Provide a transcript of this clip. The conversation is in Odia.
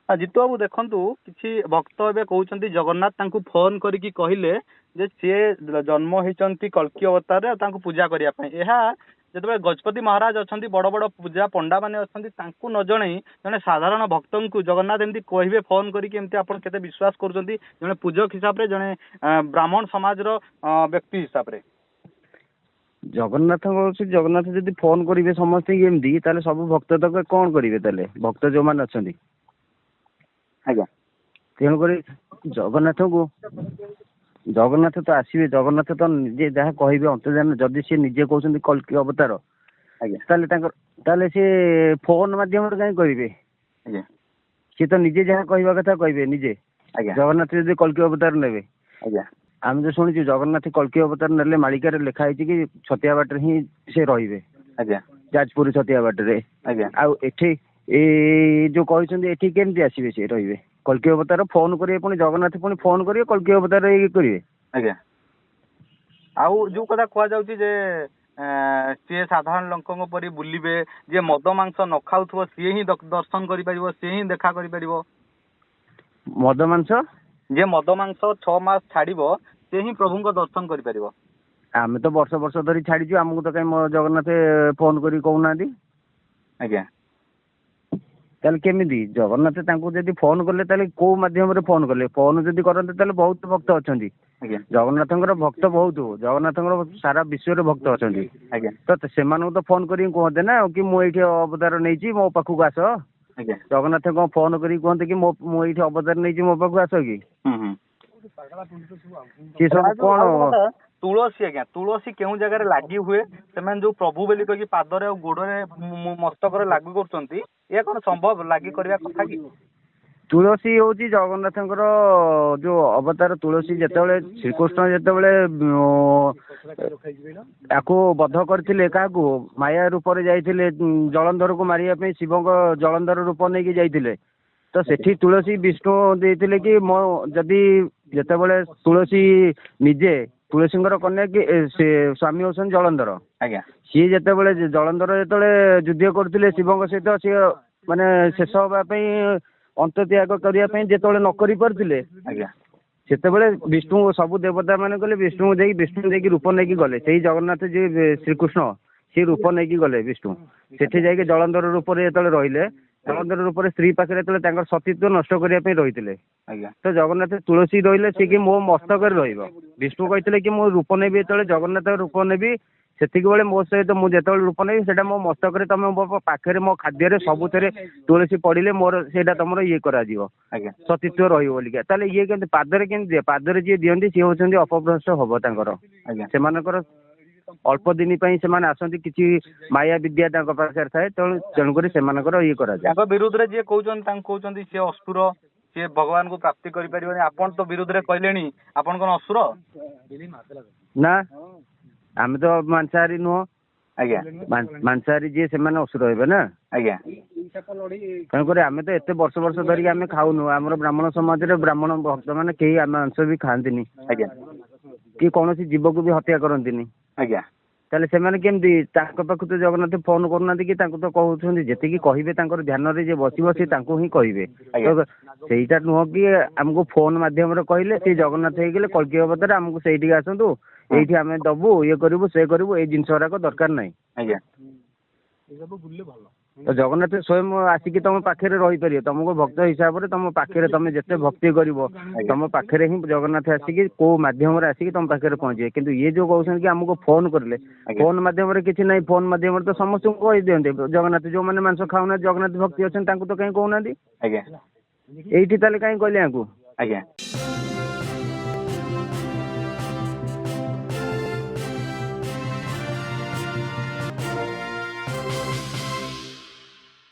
ଜିତୁ ବାବୁ ଦେଖନ୍ତୁ କିଛି ଭକ୍ତ ଏବେ କହୁଛନ୍ତି ଜଗନ୍ନାଥ ତାଙ୍କୁ ଫୋନ କରିକି କହିଲେ ଯେ ସିଏ ଜନ୍ମ ହେଇଛନ୍ତି କଳ୍କି ଅବତାରରେ ଆଉ ତାଙ୍କୁ ପୂଜା କରିବା ପାଇଁ। ଏହା ଯେତେବେଳେ ଗଜପତି ମହାରାଜ ଅଛନ୍ତି, ବଡ ବଡ ପୂଜା ପଣ୍ଡା ମାନେ ଅଛନ୍ତି, ତାଙ୍କୁ ନ ଜଣେଇ ଜଣେ ସାଧାରଣ ଭକ୍ତଙ୍କୁ ଜଗନ୍ନାଥ ଏମିତି କହିବେ ଫୋନ କରିକି, ଏମିତି ଆପଣ କେତେ ବିଶ୍ୱାସ କରୁଛନ୍ତି ଜଣେ ପୂଜକ ହିସାବରେ, ଜଣେ ବ୍ରାହ୍ମଣ ସମାଜର ବ୍ୟକ୍ତି ହିସାବରେ? ଜଗନ୍ନାଥ ହଉଛି ଜଗନ୍ନାଥ ଯଦି ଫୋନ କରିବେ ସମସ୍ତେ ଏମିତି, ତାହେଲେ ସବୁ ଭକ୍ତ ତକ କଣ କରିବେ? ତାହେଲେ ଭକ୍ତ ଯୋଉମାନେ ଅଛନ୍ତି, ଆଜ୍ଞା, ତେଣୁକରି ଜଗନ୍ନାଥ ତ ଆସିବେ, ଜଗନ୍ନାଥ ତ ନିଜେ ଯାହା କହିବେ ଅନ୍ତର୍ଜାନ, ଯଦି ସେ ନିଜେ କହୁଛନ୍ତି କଳ୍କି ଅବତାର, ତାହେଲେ ସେ ଫୋନ ମାଧ୍ୟମରେ କାହିଁ କହିବେ? ସିଏ ତ ନିଜେ ଯାହା କହିବା କଥା କହିବେ ନିଜେ। ଜଗନ୍ନାଥ ଯଦି କଳ୍କି ଅବତାର ନେବେ, ଆମେ ତ ଶୁଣିଛୁ ଜଗନ୍ନାଥ କଳ୍କି ଅବତାର ନେଲେ ମାଳିକାରେ ଲେଖା ହେଇଛି କି ଛତିଆ ବାଟରେ ହିଁ ସେ ରହିବେ, ଯାଜପୁର ଛତିଆ ବାଟରେ। ଆଉ ଏଠି ଏଇ ଯୋଉ କହିଛନ୍ତି ଏଠି କେମିତି ଆସିବେ ସେ ରହିବେ? କଳ୍କି ଅବତାର ଫୋନ କରିବେ, ପୁଣି ଜଗନ୍ନାଥ ପୁଣି ଫୋନ କରିବେ କଳ୍କି ଅବତାର ଇଏ କରିବେ। ଆଉ ଯୋଉ କଥା କୁହାଯାଉଛି ଯେ ସିଏ ସାଧାରଣ ଲୋକଙ୍କ ପରି ବୁଲିବେ, ଯିଏ ମଦ ମାଂସ ନ ଖାଉଥିବ ସିଏ ହିଁ ଦର୍ଶନ କରିପାରିବ, ସିଏ ହିଁ ଦେଖା କରିପାରିବ। ମଦ ମାଂସ ଯିଏ ମଦ ମାଂସ 6 ମାସ ଛାଡିବ ସେ ହିଁ ପ୍ରଭୁଙ୍କ ଦର୍ଶନ କରିପାରିବ। ଆମେ ତ ବର୍ଷ ବର୍ଷ ଧରି ଛାଡିଛୁ, ଆମକୁ ତ କାହିଁ ଜଗନ୍ନାଥ ଫୋନ କରି କହୁନାହାନ୍ତି। ତାହେଲେ କେମିତି ଜଗନ୍ନାଥ ତାଙ୍କୁ ଯଦି ଫୋନ କଲେ, ତାହେଲେ କୋଉ ମାଧ୍ୟମରେ ଫୋନ କଲେ? ଫୋନ ଯଦି କରନ୍ତେ ତାହେଲେ ବହୁତ ଭକ୍ତ ଅଛନ୍ତି, ଜଗନ୍ନାଥଙ୍କର ଭକ୍ତ ବହୁତ, ଜଗନ୍ନାଥଙ୍କର ସାରା ବିଶ୍ୱରେ ଭକ୍ତ ଅଛନ୍ତି। ତ ସେମାନଙ୍କୁ ତ ଫୋନ କରିକି କୁହନ୍ତେ ନା କି ମୁଁ ଏଇଠି ଅବତାର ନେଇଛି ମୋ ପାଖକୁ ଆସ। ଜଗନ୍ନାଥ କଣ ଫୋନ କରିକି କୁହନ୍ତେ କି ମୁଁ ଏଇଠି ଅବତାର ନେଇଛି ମୋ ପାଖକୁ ଆସ କି? ସେ ସବୁ କଣ? ତୁଳସୀ ତୁଳସୀ କେଉଁ ଜାଗାରେ ଲାଗି ହୁଏ? ସେମାନେ ଯୋଉ ପ୍ରଭୁ ବୋଲି କହିକି ପାଦରେ ଆଉ ଗୋଡରେ ମସ୍ତକରେ ଲାଗୁ କରୁଛନ୍ତି, ଏହା କଣ ସମ୍ଭବ ଲାଗି କରିବା କଥା କି? ତୁଳସୀ ହଉଛି ଜଗନ୍ନାଥଙ୍କର ଯୋଉ ଅବତାର। ତୁଳସୀ ଯେତେବେଳେ ଶ୍ରୀକୃଷ୍ଣ ଯେତେବେଳେ ତାକୁ ବଧ କରିଥିଲେ, କାହାକୁ? ମାୟା ରୂପରେ ଯାଇଥିଲେ ଜଳନ୍ଧରକୁ ମାରିବା ପାଇଁ, ଶିବଙ୍କ ଜଳନ୍ଧର ରୂପ ନେଇକି ଯାଇଥିଲେ। ତ ସେଠି ତୁଳସୀ ବିଷ୍ଣୁ ଦେଇଥିଲେ କି ମୋ ଯଦି ଯେତେବେଳେ ତୁଳସୀ ନିଜେ ତୁଳସୀଙ୍କର କନ୍ୟା କି ସେ ସ୍ୱାମୀ ହଉଛନ୍ତି ଜଳନ୍ଧର, ସିଏ ଯେତେବେଳେ ଜଳନ୍ଧର ଯେତେବେଳେ ଯୁଦ୍ଧ କରୁଥିଲେ ଶିବଙ୍କ ସହିତ, ସିଏ ମାନେ ଶେଷ ହବା ପାଇଁ ଅନ୍ତତ୍ୟାଗ କରିବା ପାଇଁ ଯେତେବେଳେ ନ କରି ପାରୁଥିଲେ, ସେତେବେଳେ ବିଷ୍ଣୁ ସବୁ ଦେବତା ମାନେ ଗଲେ ବିଷ୍ଣୁ ଦେଇକି ରୂପ ନେଇକି ଗଲେ। ସେଇ ଜଗନ୍ନାଥ ଯିଏ ଶ୍ରୀକୃଷ୍ଣ, ସିଏ ରୂପ ନେଇକି ଗଲେ ବିଷ୍ଣୁ। ସେଠି ଯାଇକି ଜଳନ୍ଧର ରୂପରେ ଯେତେବେଳେ ରହିଲେ, ଜଳନ୍ଧର ରୂପରେ ସ୍ତ୍ରୀ ପାଖରେ ଯେତେବେଳେ ତାଙ୍କର ସତୀତ୍ୱ ନଷ୍ଟ କରିବା ପାଇଁ ରହିଥିଲେ, ତ ଜଗନ୍ନାଥ ତୁଳସୀ ରହିଲେ ସେ କି ମୋ ମସ୍ତକରେ ରହିବ। ବିଷ୍ଣୁ କହିଥିଲେ କି ମୁଁ ରୂପ ନେବି, ଯେତେବେଳେ ଜଗନ୍ନାଥ ରୂପ ନେବି ସେତିକି ବେଳେ ମୋ ସହିତ ମୁଁ ଯେତେବେଳେ ରୂପ ନେବି ସେଇଟା ମୋ ମସ୍ତକରେ, ତମେ ମୋ ପାଖରେ ମୋ ଖାଦ୍ୟରେ ସବୁଥିରେ ତୁଳସୀ ପଡିଲେ ମୋର ସେଇଟା ତମର ଇଏ କରାଯିବ, ସତୀତ୍ୱ ରହିବ ବୋଲିକା। ତାହେଲେ ଇଏ କେମିତି ପାଦରେ କେମିତି ଦିଏ? ପାଦରେ ଯିଏ ଦିଅନ୍ତି ସିଏ ହଉଛନ୍ତି ଅପଭ୍ରଷ୍ଟ ହବ ତାଙ୍କର। ସେମାନଙ୍କର ଅଳ୍ପ ଦିନ ପାଇଁ ସେମାନେ ଆସନ୍ତି, କିଛି ମାୟା ବିଦ୍ୟା ତାଙ୍କ ପାଖରେ ଥାଏ, ତେଣୁକରି ସେମାନଙ୍କର ଇଏ କରାଯାଏ। ତାଙ୍କ ବିରୁଦ୍ଧରେ ଯିଏ କହୁଛନ୍ତି ତାଙ୍କୁ କହୁଛନ୍ତି ସିଏ ଅସୁର, ସିଏ ଭଗବାନଙ୍କୁ ପ୍ରାପ୍ତି କରିପାରିବନି। ଆପଣ ତ ବିରୁଦ୍ଧରେ କହିଲେଣି, ଆପଣ କଣ ଅସୁର? ନା, ଆମେ ତ ମାଂସାହାରୀ ନୁହଁ। ମାଂସାହାରୀ ଯିଏ ସେମାନେ ଅସୁର ହେବେ ନା। ତେଣୁକରି ଆମେ ତ ଏତେ ବର୍ଷ ବର୍ଷ ଧରିକି ଆମେ ଖାଉନୁ। ଆମର ବ୍ରାହ୍ମଣ ସମାଜରେ ବ୍ରାହ୍ମଣ ଭକ୍ତ ମାନେ କେହି ଆମେ ମାଂସ ବି ଖାଆନ୍ତିନି, କି କୌଣସି ଜୀବକୁ ବି ହତ୍ୟା କରନ୍ତିନି। ତାହେଲେ ସେମାନେ କେମିତି? ତାଙ୍କ ପାଖକୁ ତ ଜଗନ୍ନାଥ ଫୋନ କରୁନାହାନ୍ତି କି ତାଙ୍କୁ ତ କହୁଛନ୍ତି ଯେତିକି କହିବେ ତାଙ୍କର ଧ୍ୟାନରେ ଯିଏ ବସିବ ସେ ତାଙ୍କୁ ହିଁ କହିବେ। ସେଇଟା ନୁହଁ କି ଆମକୁ ଫୋନ ମାଧ୍ୟମରେ କହିଲେ ସେ ଜଗନ୍ନାଥ ହେଇଗଲେ କଳ୍କି ଅବତାର, ଆମକୁ ସେଇଠିକି ଆସନ୍ତୁ, ଏଇଠି ଆମେ ଦବୁ, ଇଏ କରିବୁ, ସେ କରିବୁ, ଏଇ ଜିନିଷ ଗୁଡାକ ଦରକାର ନାହିଁ। ତ ଜଗନ୍ନାଥ ସ୍ୱୟଂ ଆସିକି ତମ ପାଖରେ ରହିପାରିବ। ତମକୁ ଭକ୍ତ ହିସାବରେ ତମ ପାଖରେ ତମେ ଯେତେ ଭକ୍ତି କରିବ, ତମ ପାଖରେ ହିଁ ଜଗନ୍ନାଥ ଆସିକି କୋଉ ମାଧ୍ୟମରେ ଆସିକି ତମ ପାଖରେ ପହଞ୍ଚିବେ। କିନ୍ତୁ ଇଏ ଯୋଉ କହୁଛନ୍ତି କି ଆମକୁ ଫୋନ କରିଲେ, ଫୋନ ମାଧ୍ୟମରେ କିଛି ନାହିଁ। ଫୋନ ମାଧ୍ୟମରେ ତ ସମସ୍ତଙ୍କୁ କହିଦିଅନ୍ତି ଜଗନ୍ନାଥ। ଯୋଉମାନେ ମାଂସ ଖାଉନାହାନ୍ତି, ଜଗନ୍ନାଥ ଭକ୍ତି ଅଛନ୍ତି, ତାଙ୍କୁ ତ କାହିଁ କହୁନାହାନ୍ତି? ଏଇଠି ତାହେଲେ କାହିଁ କହିଲେ ୟାଙ୍କୁ?